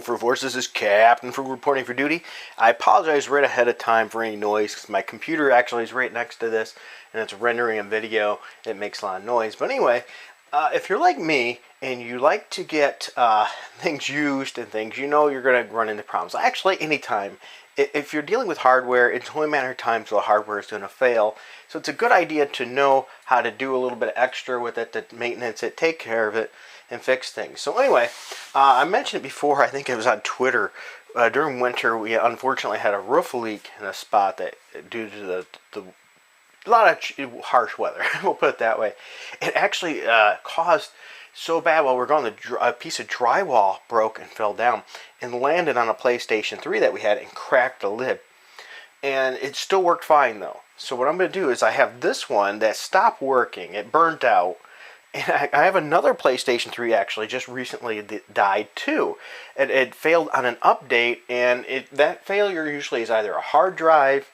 Fruit Force, this is Captain Fruit reporting for duty. I apologize right ahead of time for any noise because my computer actually is right next to this and it's rendering a video. It makes a lot of noise. But anyway, if you're like me and you like to get things used and things, you know you're going to run into problems. Actually, anytime. If you're dealing with hardware, it's only a matter of time till the hardware is going to fail. So it's a good idea to know how to do a little bit extra with it, to maintenance it, take care of it, and fix things. So anyway, I mentioned it before, I think it was on Twitter. During winter, we unfortunately had a roof leak in a spot that, due to a lot of harsh weather, we'll put it that way. It actually caused so bad while we were gone, a piece of drywall broke and fell down and landed on a PlayStation 3 that we had and cracked the lid. And it still worked fine though. So what I'm going to do is I have this one that stopped working. It burnt out. And I have another PlayStation 3 actually just recently died too. It failed on an update, and that failure usually is either a hard drive.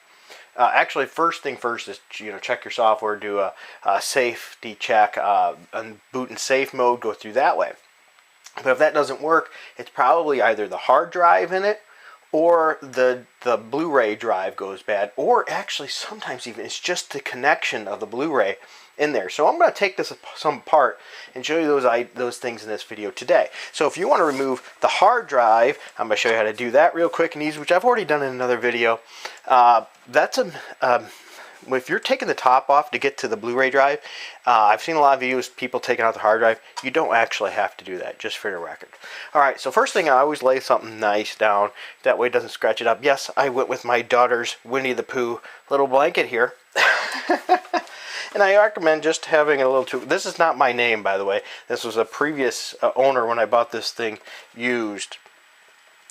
Actually, first thing first is check your software, do a safety check, boot in safe mode, go through that way. But if that doesn't work, it's probably either the hard drive in it or the Blu-ray drive goes bad, or actually sometimes even it's just the connection of the Blu-ray in there. So I'm going to take this some apart and show you those things in this video today. So if you want to remove the hard drive, I'm going to show you how to do that real quick and easy, which I've already done in another video. If you're taking the top off to get to the Blu-ray drive, I've seen a lot of videos people taking out the hard drive. You don't actually have to do that, just for the record. Alright, so first thing, I always lay something nice down, that way it doesn't scratch it up. Yes, I went with my daughter's Winnie the Pooh little blanket here. And I recommend just having a little too. This is not my name, by the way. This was a previous owner when I bought this thing used.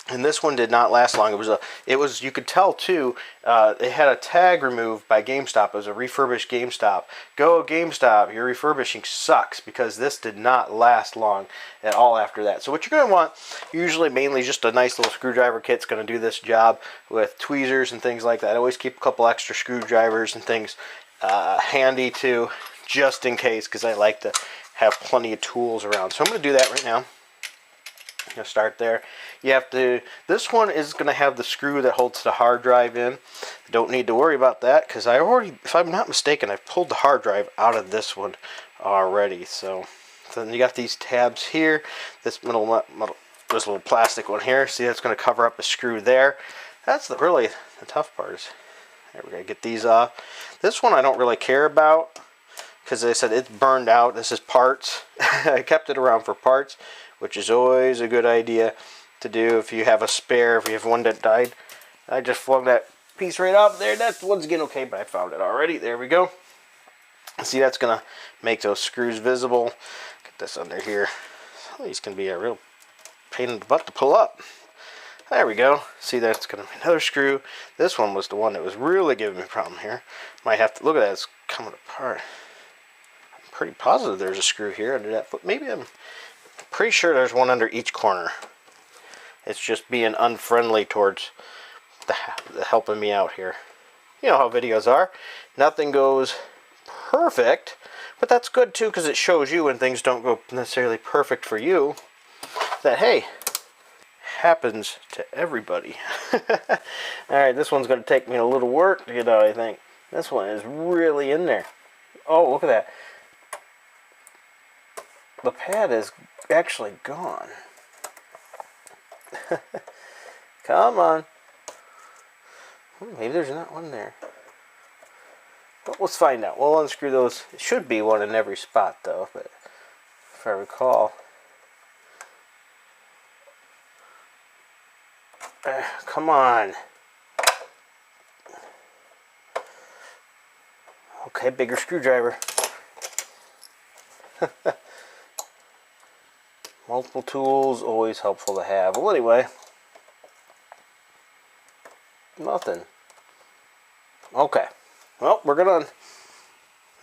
And this one did not last long. It was you could tell too, it had a tag removed by GameStop. It was a refurbished GameStop. Go GameStop, your refurbishing sucks, because this did not last long at all after that. So what you're going to want, usually mainly just a nice little screwdriver kit's going to do this job, with tweezers and things like that. I always keep a couple extra screwdrivers and things handy too, just in case, because I like to have plenty of tools around. So I'm going to do that right now. I'm going to start there. You have to, this one is going to have the screw that holds the hard drive in. Don't need to worry about that, because I already, if I'm not mistaken, I've pulled the hard drive out of this one already. So then you got these tabs here. This little plastic one here. See, that's going to cover up a screw there. That's really the tough part. There, we're going to get these off. This one I don't really care about, because I said it's burned out. This is parts. I kept it around for parts, which is always a good idea to do if you have a spare, if you have one that died. I just flung that piece right off there. That one's getting okay, but I found it already. There we go. See, that's going to make those screws visible. Get this under here. Some of these can be a real pain in the butt to pull up. There we go. See, that's going to be another screw. This one was the one that was really giving me a problem here. Might have to look at that. It's coming apart. I'm pretty positive there's a screw here under that foot. Maybe I'm pretty sure there's one under each corner. It's just being unfriendly towards the helping me out here. You know how videos are. Nothing goes perfect, but that's good too, because it shows you when things don't go necessarily perfect for you, that hey, happens to everybody. Alright, this one's going to take me a little work to get out, I think. This one is really in there. Oh, look at that. The pad is actually gone. Come on. Maybe there's not one there. But let's find out. We'll unscrew those. It should be one in every spot though, but if I recall. Come on. Okay, bigger screwdriver. Multiple tools, always helpful to have. Well, anyway. Nothing. Okay. Well, we're going to...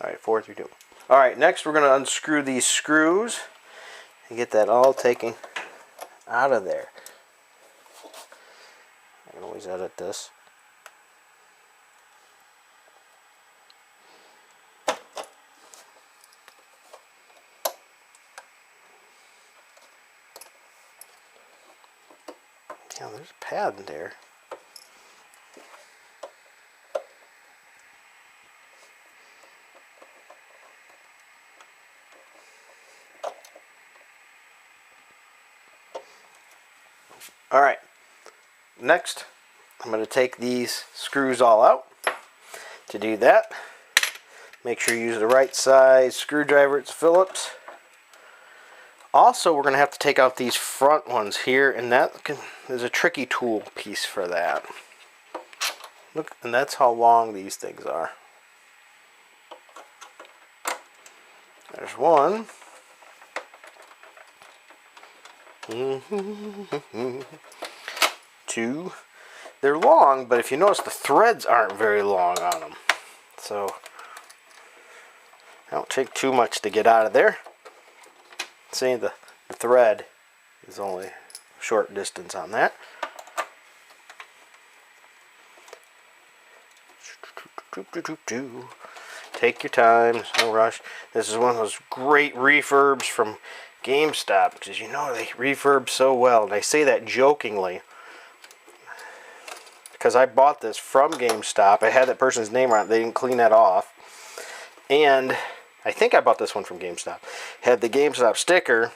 Alright, 4, 3, 2. Alright, next we're going to unscrew these screws and get that all taken out of there. I can always edit this. Yeah, there's a pad in there. All right, next I'm going to take these screws all out. To do that, make sure you use the right size screwdriver. It's Phillips. Also, we're going to have to take out these front ones here, and there's a tricky tool piece for that. Look, and that's how long these things are. There's one. Two. They're long, but if you notice, the threads aren't very long on them. So, don't take too much to get out of there. See, the thread is only a short distance on that. Take your time, there's no rush. This is one of those great refurbs from GameStop, because you know they refurb so well. And I say that jokingly, because I bought this from GameStop. I had that person's name on it. They didn't clean that off. And I think I bought this one from GameStop. Had the GameStop sticker,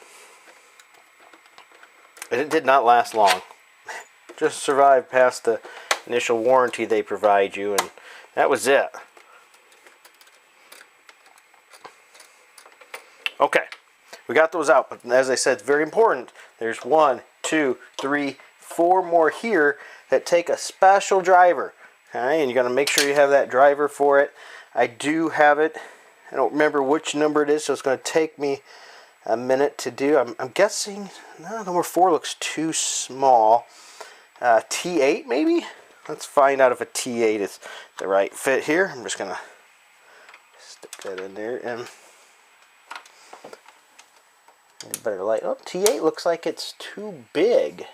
and it did not last long. Just survived past the initial warranty they provide you, and that was it. Okay, we got those out, but as I said, it's very important. There's 1, 2, 3, 4 more here that take a special driver. Okay, and you got to make sure you have that driver for it. I do have it. I don't remember which number it is, so it's going to take me a minute to do. I'm guessing number 4 looks too small. T8 maybe? Let's find out if a T8 is the right fit here. I'm just going to stick that in there and better light. Oh, T8 looks like it's too big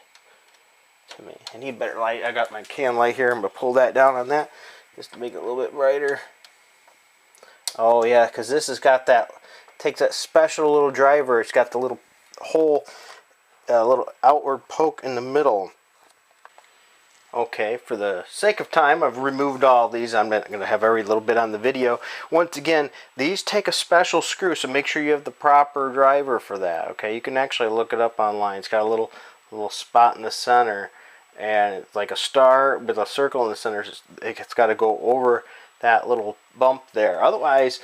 to me. I need better light. I got my can light here. I'm going to pull that down on that just to make it a little bit brighter. Oh yeah, because this has got that, takes that special little driver. It's got the little hole, little outward poke in the middle. Okay, for the sake of time, I've removed all these. I'm not going to have every little bit on the video. Once again, these take a special screw, so make sure you have the proper driver for that. Okay, you can actually look it up online. It's got a little spot in the center, and it's like a star with a circle in the center. It's got to go over that little bump there. Otherwise,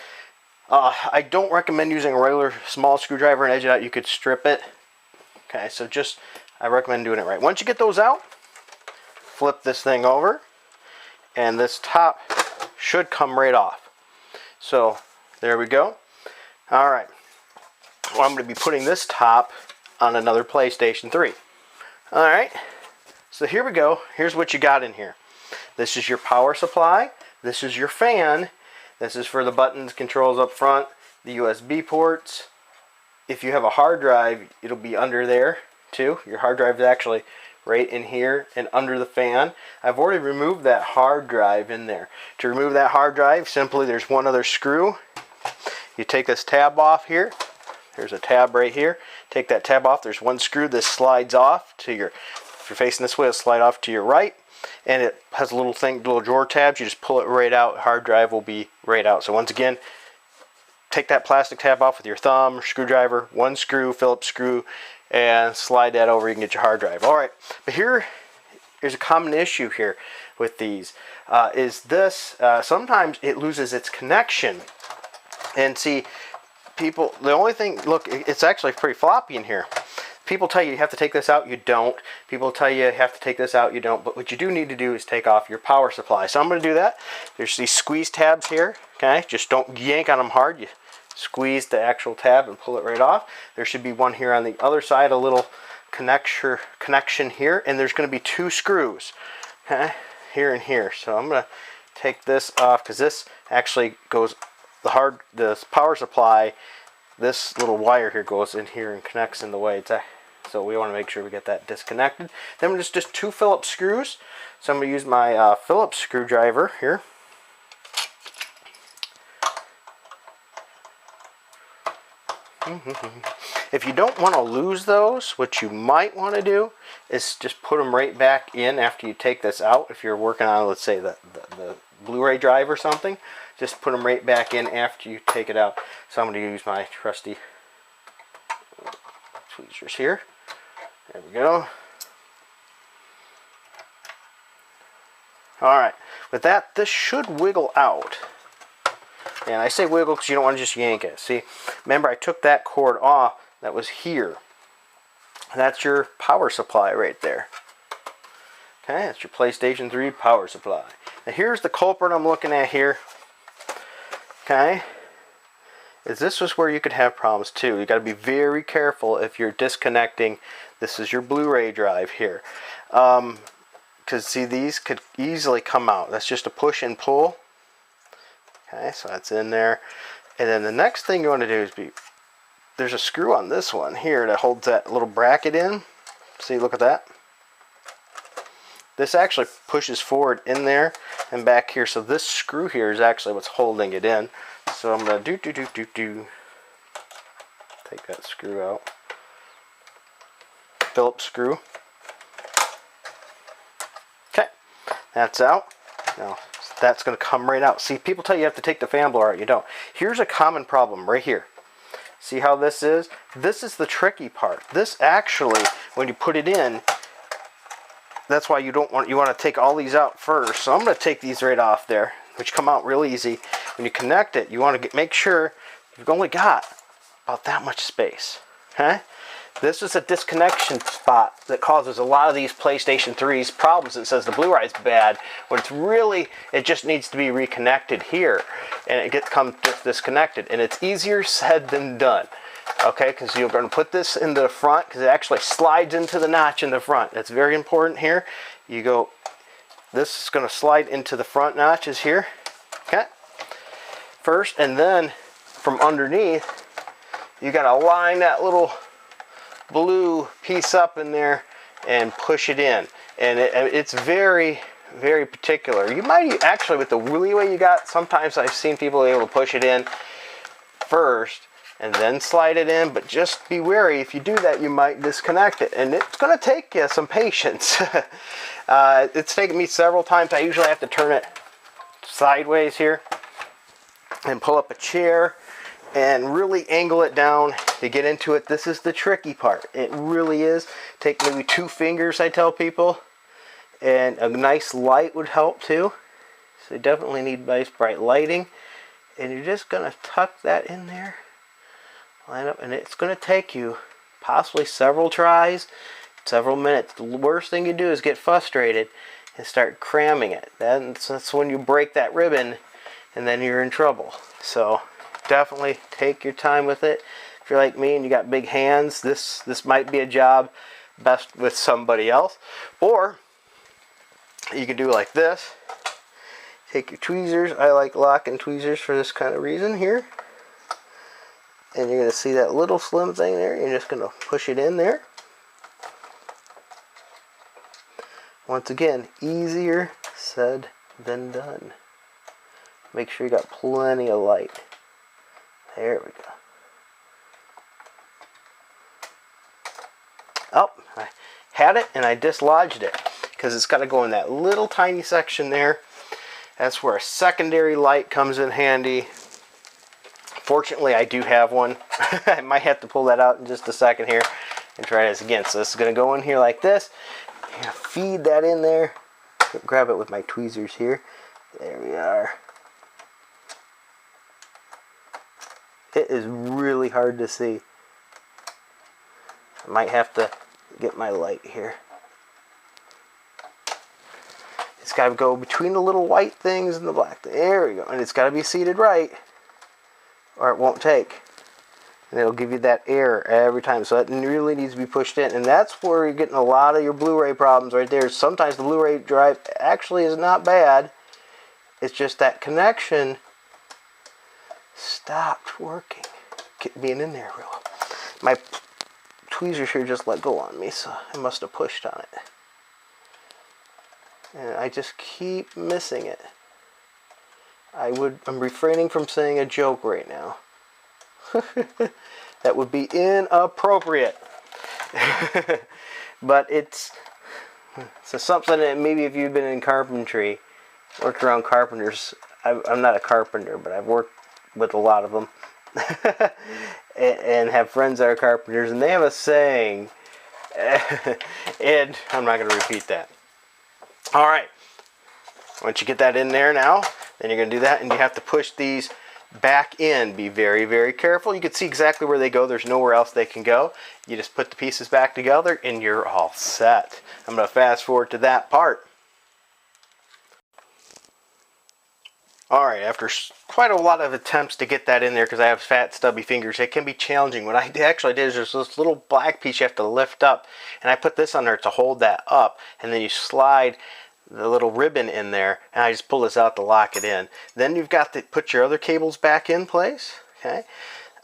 I don't recommend using a regular small screwdriver and edge it out. You could strip it. Okay, so I recommend doing it right. Once you get those out, flip this thing over, and this top should come right off. So there we go. All right, well, I'm going to be putting this top on another PlayStation 3. All right, so here we go. Here's what you got in here. This is your power supply. This is your fan. This is for the buttons, controls up front, the USB ports. If you have a hard drive, it'll be under there too. Your hard drive is actually right in here and under the fan. I've already removed that hard drive in there. To remove that hard drive, simply there's one other screw. You take this tab off here. There's a tab right here. Take that tab off. There's one screw. This slides off to your, if you're facing this way, it'll slide off to your right. And it has a little drawer tabs. You just pull it right out. Hard drive will be right out. So once again, take that plastic tab off with your thumb, screwdriver, one screw, Phillips screw, and slide that over. You can get your hard drive. All right, but here's a common issue here with these. Sometimes it loses its connection. And see, people, the only thing, look, it's actually pretty floppy in here. People tell you have to take this out, you don't. People tell you have to take this out, you don't. But what you do need to do is take off your power supply. So I'm going to do that. There's these squeeze tabs here, okay? Just don't yank on them hard. You squeeze the actual tab and pull it right off. There should be one here on the other side, a little connection here. And there's going to be 2 screws, okay? Here and here. So I'm going to take this off because this actually goes, the power supply, this little wire here goes in here and connects in the way it's at. So we want to make sure we get that disconnected. Then there's just 2 Phillips screws. So I'm going to use my Phillips screwdriver here. If you don't want to lose those, what you might want to do is just put them right back in after you take this out. If you're working on, let's say, the Blu-ray drive or something, just put them right back in after you take it out. So I'm going to use my trusty tweezers here. There we go. Alright, with that, this should wiggle out. And I say wiggle because you don't want to just yank it. See, remember I took that cord off that was here. That's your power supply right there. Okay, that's your PlayStation 3 power supply. Now here's the culprit I'm looking at here. Okay, this is where you could have problems too. You got to be very careful if you're disconnecting. This is your Blu-ray drive here. Because see, these could easily come out. That's just a push and pull. Okay, so that's in there. And then the next thing you want to do is there's a screw on this one here that holds that little bracket in. See, look at that. This actually pushes forward in there and back here. So this screw here is actually what's holding it in. So I'm going to take that screw out. Phillips screw. Okay, that's out. Now that's going to come right out. See, people tell you have to take the fan blower out. You don't. Here's a common problem right here. See how this is? This is the tricky part. This actually, when you put it in, that's why you want to take all these out first. So I'm going to take these right off there, which come out real easy. When you connect it, you want to make sure you've only got about that much space. Okay? This is a disconnection spot that causes a lot of these PlayStation 3's problems. It says the Blu-ray is bad, when it's really, it just needs to be reconnected here, and it comes disconnected. And it's easier said than done. Okay, because you're going to put this into the front, because it actually slides into the notch in the front. That's very important here. You go, this is going to slide into the front notches here. Okay, first, and then from underneath, you got to line that little blue piece up in there and push it in. And it's very, very particular. You might actually, with the leeway you got, sometimes I've seen people able to push it in first and then slide it in, but just be wary. If you do that, you might disconnect it, and it's going to take you some patience. It's taken me several times. I usually have to turn it sideways here and pull up a chair and really angle it down to get into it. This is the tricky part. It really is. Take maybe 2 fingers, I tell people, and a nice light would help too. So you definitely need nice bright lighting, and you're just going to tuck that in there, line up, and it's going to take you possibly several tries, several minutes. The worst thing you do is get frustrated and start cramming it. That's when you break that ribbon, and then you're in trouble. So definitely take your time with it. If you're like me and you got big hands, this might be a job best with somebody else. Or you can do like this. Take your tweezers. I like locking tweezers for this kind of reason here. And you're going to see that little slim thing there. You're just going to push it in there. Once again, easier said than done. Make sure you got plenty of light. There we go. Oh, I had it and I dislodged it because it's got to go in that little tiny section there. That's where a secondary light comes in handy. Fortunately, I do have one. I might have to pull that out in just a second here and try this again. So this is going to go in here like this. I'm going to feed that in there. Grab it with my tweezers here. There we are. It is really hard to see. I might have to get my light here. It's got to go between the little white things and the black. There we go. And it's got to be seated right, or it won't take. And it'll give you that error every time. So that really needs to be pushed in. And that's where you're getting a lot of your Blu-ray problems right there. Sometimes the Blu-ray drive actually is not bad. It's just that connection stopped working. Being in there real. My tweezers here just let go on me, so I must have pushed on it. And I just keep missing it. I'm refraining from saying a joke right now. that would be inappropriate. But it's so something that maybe if you've been in carpentry, worked around carpenters. I'm not a carpenter, but I've worked with a lot of them. and have friends that are carpenters, and they have a saying, and I'm not going to repeat that. All right. Once you get that in there now, then you're going to do that, and you have to push these back in. Be very, very careful. You can see exactly where they go. There's nowhere else they can go. You just put the pieces back together, and you're all set. I'm going to fast forward to that part. All right, after quite a lot of attempts to get that in there, because I have fat, stubby fingers, it can be challenging. What I actually did is there's this little black piece you have to lift up, and I put this on there to hold that up, and then you slide the little ribbon in there, and I just pull this out to lock it in. Then you've got to put your other cables back in place, okay?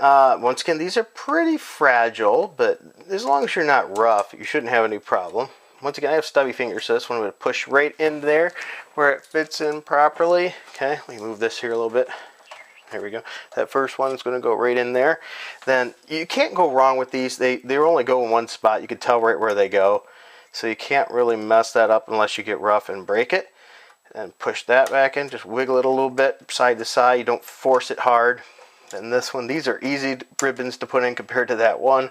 Once again, these are pretty fragile, but as long as you're not rough, you shouldn't have any problem. Once again, I have stubby fingers, so this one I'm going to push right in there where it fits in properly. Okay, let me move this here a little bit. There we go. That first one is going to go right in there. Then you can't go wrong with these. They only go in one spot. You can tell right where they go. So you can't really mess that up unless you get rough and break it. And push that back in. Just wiggle it a little bit side to side. You don't force it hard. And this one, these are easy ribbons to put in compared to that one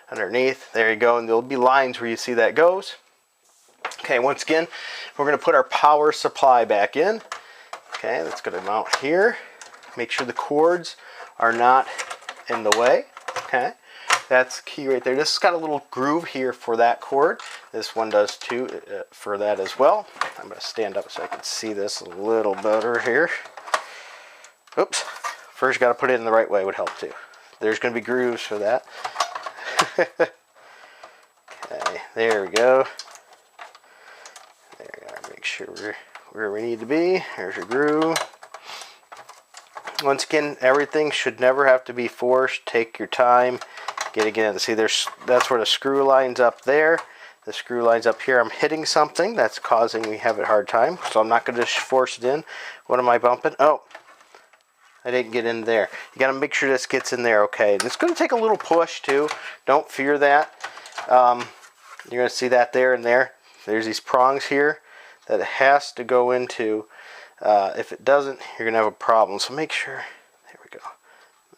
underneath. There you go. And there'll be lines where you see that goes. Okay, once again, we're going to put our power supply back in. Okay, that's going to mount here. Make sure the cords are not in the way. Okay, that's key right there. This has got a little groove here for that cord. This one does too for that as well. I'm going to stand up so I can see this a little better here. Oops. First, got to put it in the right way would help too. There's going to be grooves for that. Okay, there we go. Make sure we're where we need to be. There's your groove. Once again, everything should never have to be forced. Take your time. Get again. See, that's where the screw lines up there. The screw lines up here. I'm hitting something that's causing me have a hard time, so I'm not going to just force it in. What am I bumping? Oh, I didn't get in there. You got to make sure this gets in there okay. And it's going to take a little push too. Don't fear that. You're going to see that there and there. There's these prongs here that it has to go into. If it doesn't, you're going to have a problem. So make sure, there we go.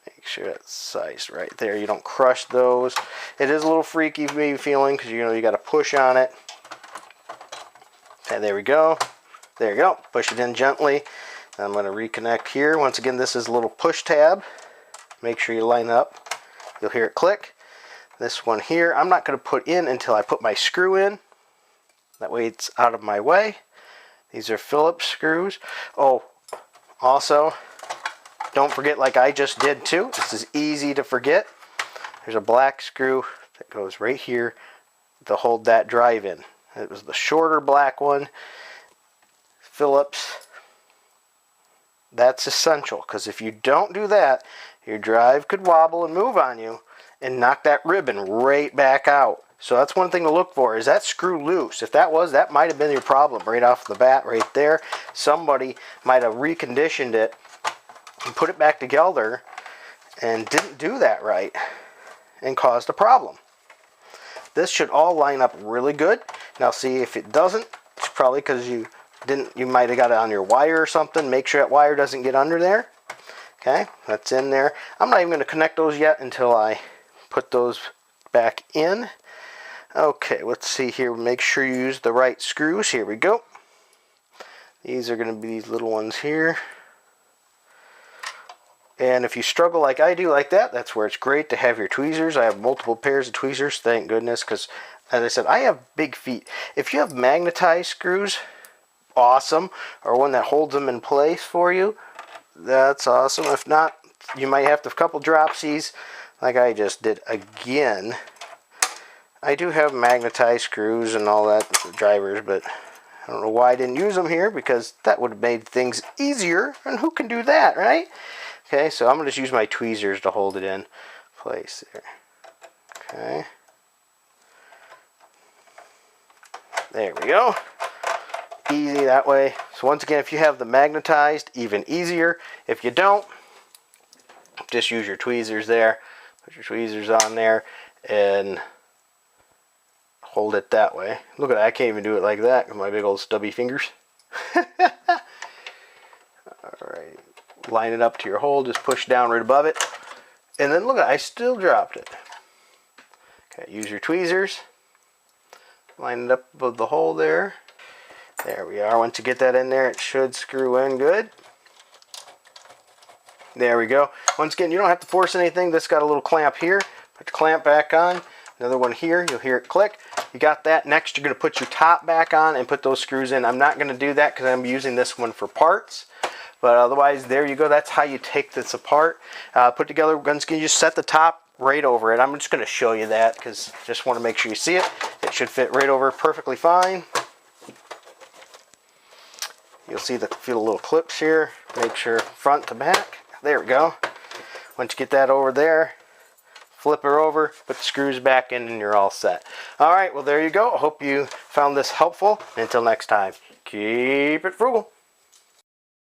Make sure that's sized right there. You don't crush those. It is a little freaky maybe feeling because you got to push on it. Okay, there we go. There you go. Push it in gently. I'm going to reconnect here. Once again, this is a little push tab. Make sure you line up. You'll hear it click. This one here, I'm not going to put in until I put my screw in. That way it's out of my way. These are Phillips screws. Oh, also, don't forget, like I just did too, this is easy to forget. There's a black screw that goes right here to hold that drive in. It was the shorter black one. Phillips. That's essential, because if you don't do that, your drive could wobble and move on you and knock that ribbon right back out. So that's one thing to look for. Is that screw loose? If that might have been your problem right off the bat right there. Somebody might have reconditioned it and put it back together and didn't do that right and caused a problem. This should all line up really good. Now see, if it doesn't, it's probably because you might have got it on your wire or something. Make sure that wire doesn't get under there. Okay, that's in there. I'm not even going to connect those yet until I put those back in. Okay, let's see here. Make sure you use the right screws. Here we go. These are going to be these little ones here. And if you struggle like I do like that, that's where it's great to have your tweezers. I have multiple pairs of tweezers, thank goodness, because as I said, I have big feet. If you have magnetized screws, awesome. Or one that holds them in place for you, that's awesome. If not, you might have to a couple dropsies like I just did again. I do have magnetized screws and all that, drivers, but I don't know why I didn't use them here, because that would have made things easier, and who can do that, right? Okay, so I'm going to just use my tweezers to hold it in place there. Okay. There we go. Easy that way. So once again, if you have the magnetized, even easier. If you don't, just use your tweezers there. Put your tweezers on there and hold it that way. Look at that, I can't even do it like that with my big old stubby fingers. Alright, line it up to your hole, just push down right above it. And then look at, I still dropped it. Okay, use your tweezers. Line it up above the hole there. There we are. Once you get that in there, it should screw in good. There we go. Once again, you don't have to force anything. This got a little clamp here. Put the clamp back on. Another one here. You'll hear it click. You got that. Next, you're going to put your top back on and put those screws in. I'm not going to do that because I'm using this one for parts. But otherwise, there you go. That's how you take this apart. Put together, once again, you just set the top right over it. I'm just going to show you that because I just want to make sure you see it. It should fit right over perfectly fine. You'll see feel the little clips here. Make sure front to back. There we go. Once you get that over there, flip her over, put the screws back in, and you're all set. All right, well, there you go. I hope you found this helpful. Until next time, keep it frugal.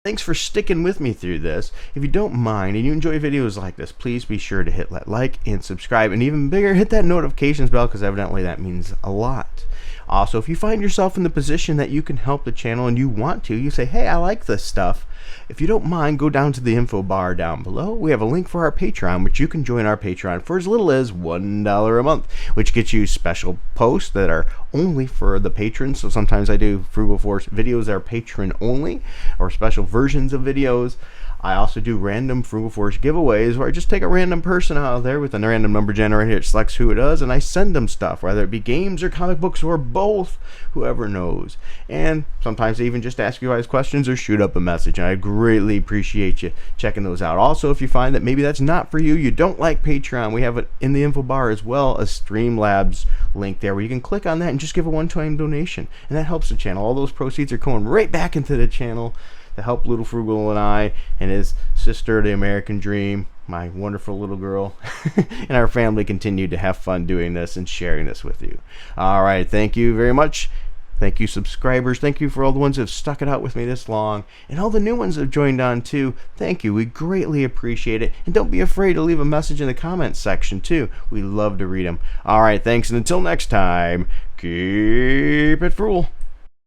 Thanks for sticking with me through this. If you don't mind and you enjoy videos like this, please be sure to hit that like and subscribe, and even bigger, hit that notifications bell because evidently that means a lot. Also, if you find yourself in the position that you can help the channel and you want to, you say, hey, I like this stuff. If you don't mind, go down to the info bar down below. We have a link for our Patreon, which you can join our Patreon for as little as $1 a month, which gets you special posts that are only for the patrons. So sometimes I do Frugal Force videos that are patron only, or special versions of videos. I also do random Frugal Force giveaways where I just take a random person out there with a random number generator. It selects who it is, and I send them stuff, whether it be games or comic books or both, whoever knows. And sometimes I even just ask you guys questions or shoot up a message, and I greatly appreciate you checking those out. Also, if you find that maybe that's not for you, you don't like Patreon, we have it in the info bar as well, a Streamlabs link there where you can click on that and just give a one-time donation, and that helps the channel. All those proceeds are going right back into the channel to help Little Frugal and I and his sister, the American Dream, my wonderful little girl, and our family continue to have fun doing this and sharing this with you. All right, thank you very much. Thank you, subscribers. Thank you for all the ones who have stuck it out with me this long, and all the new ones that have joined on too. Thank you. We greatly appreciate it, and don't be afraid to leave a message in the comments section too. We love to read them. All right, thanks, and until next time, keep it frugal.